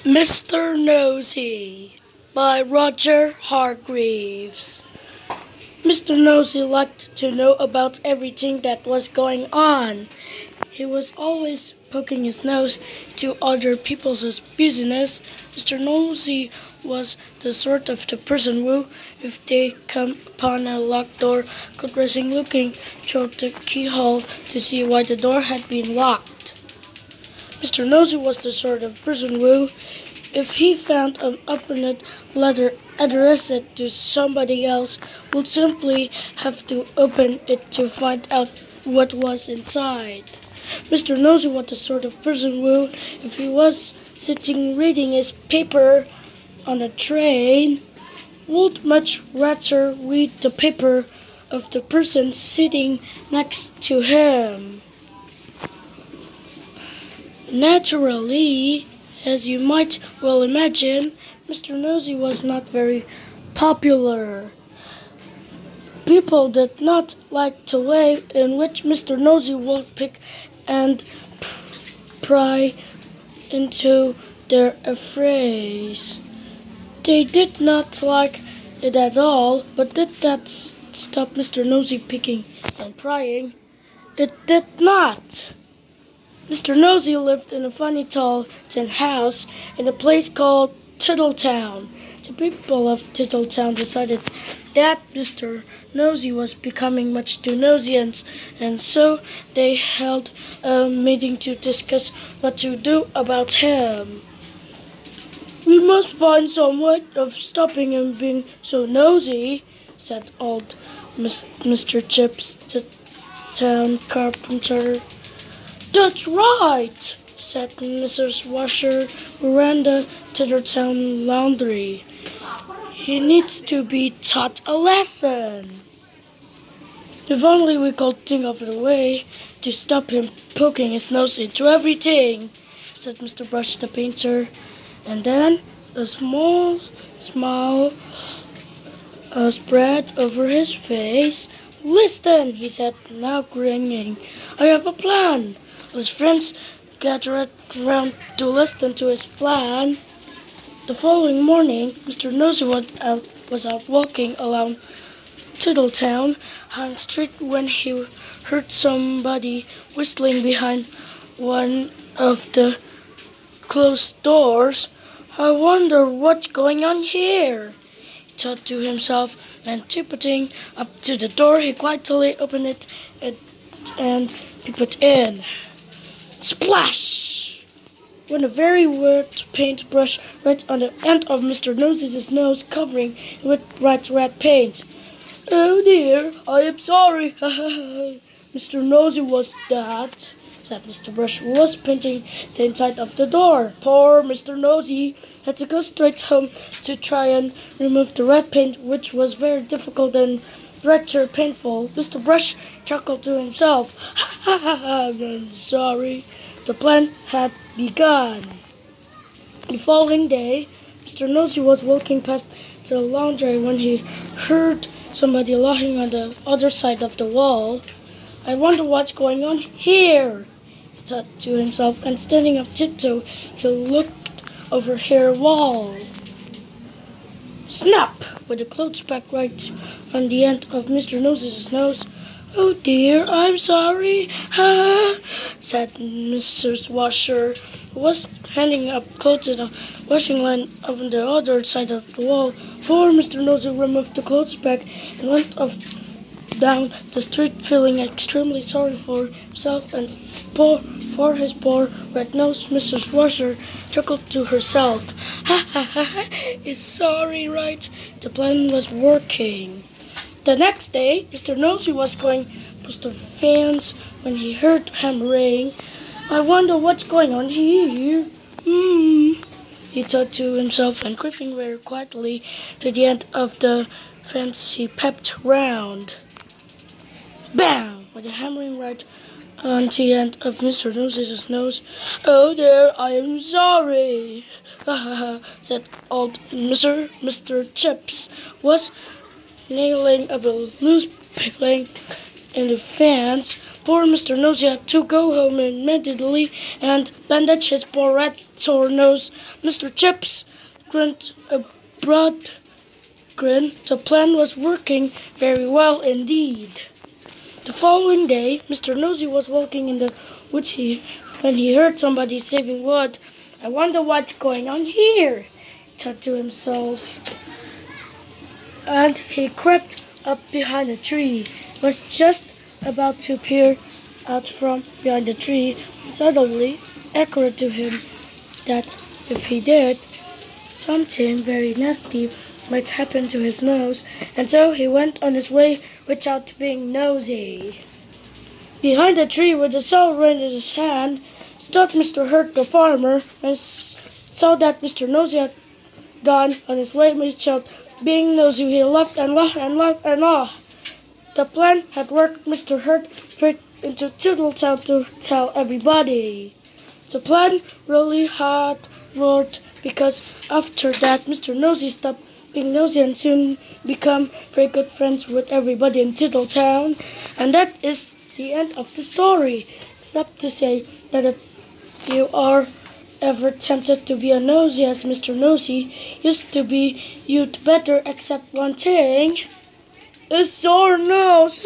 Mr. Nosey by Roger Hargreaves. Mr. Nosey liked to know about everything that was going on. He was always poking his nose into other people's business. Mr. Nosey was the sort of the person who, if they come upon a locked door, could risk looking through the keyhole to see why the door had been locked. Mr. Nosey was the sort of person who, if he found an opened letter addressed to somebody else, would simply have to open it to find out what was inside. Mr. Nosey was the sort of person who, if he was sitting reading his paper on a train, would much rather read the paper of the person sitting next to him. Naturally, as you might well imagine, Mr. Nosey was not very popular. People did not like the way in which Mr. Nosey would pick and pry into their affairs. They did not like it at all, but did that stop Mr. Nosey picking and prying? It did not. Mr. Nosey lived in a funny tall tin house in a place called Tiddletown. The people of Tiddletown decided that Mr. Nosey was becoming much too nosy, and so they held a meeting to discuss what to do about him. "We must find some way of stopping him being so nosy," said old Mr. Chips, the town carpenter. "That's right," said Mrs. Washer, who ran the Tiddletown laundry. "He needs to be taught a lesson. If only we could think of a way to stop him poking his nose into everything," said Mr. Brush the painter. And then a small smile spread over his face. "Listen," he said, now grinning. "I have a plan." His friends gathered round to listen to his plan. The following morning, Mr. Nosey was out walking along Tiddletown High Street when he heard somebody whistling behind one of the closed doors. "I wonder what's going on here," he thought to himself, and tiptoeing up to the door, he quietly opened it and peeped in. Splash! Went a very wet paint brush right on the end of Mr. Nosey's nose, covering it with bright red paint. "Oh dear, I am sorry." Mr. Nosey was that, said Mr. Brush, who was painting the inside of the door. Poor Mr. Nosey had to go straight home to try and remove the red paint, which was very difficult and rather painful. Mr. Brush chuckled to himself. "Ha ha ha, I'm sorry." The plan had begun. The following day, Mr. Nosey was walking past the laundry when he heard somebody laughing on the other side of the wall. "I wonder what's going on here," he thought to himself, and standing up tiptoe, he looked over her wall. Snap! With a clothes bag right on the end of Mr. Nosey's nose. "Oh dear, I'm sorry," said Mrs. Washer, who was hanging up clothes in a washing line on the other side of the wall. Poor Mr. Nosey removed the clothes bag and went off down the street, feeling extremely sorry for himself and for his poor red-nosed Mrs. Washer chuckled to herself. "Ha ha ha ha! He's sorry, right?" The plan was working. The next day, Mr. Nosey was going past the fence when he heard hammering. "I wonder what's going on here. He thought to himself, and creeping very quietly to the end of the fence, he peeped round. Bam! With a hammering right on the end of Mr. Nosey's nose. "Oh dear, I am sorry," said old Mr. Chips, was nailing a loose plank in the fence. Poor Mr. Nosey had to go home immediately and bandage his poor red sore nose. Mr. Chips grinned a broad grin. The plan was working very well indeed. The following day, Mr. Nosey was walking in the woods when he heard somebody saving wood. "I wonder what's going on here," he thought to himself. And he crept up behind a tree. He was just about to peer out from behind the tree. Suddenly, it occurred to him that if he did, something very nasty might happen to his nose, and so he went on his way without being nosy. Behind the tree with the saw in his hand stood Mr. Hurt the farmer, and saw that Mr. Nosey had gone on his way without being nosy. He laughed and laughed and laughed and laughed. The plan had worked. Mr. Hurt straight into Tiddletown to tell everybody. The plan really had worked, because after that Mr. Nosey stopped being nosy and soon become very good friends with everybody in Tiddletown. And that is the end of the story. Except to say that if you are ever tempted to be a nosy as Mr. Nosey used to be, you'd better accept one thing. A sore nose.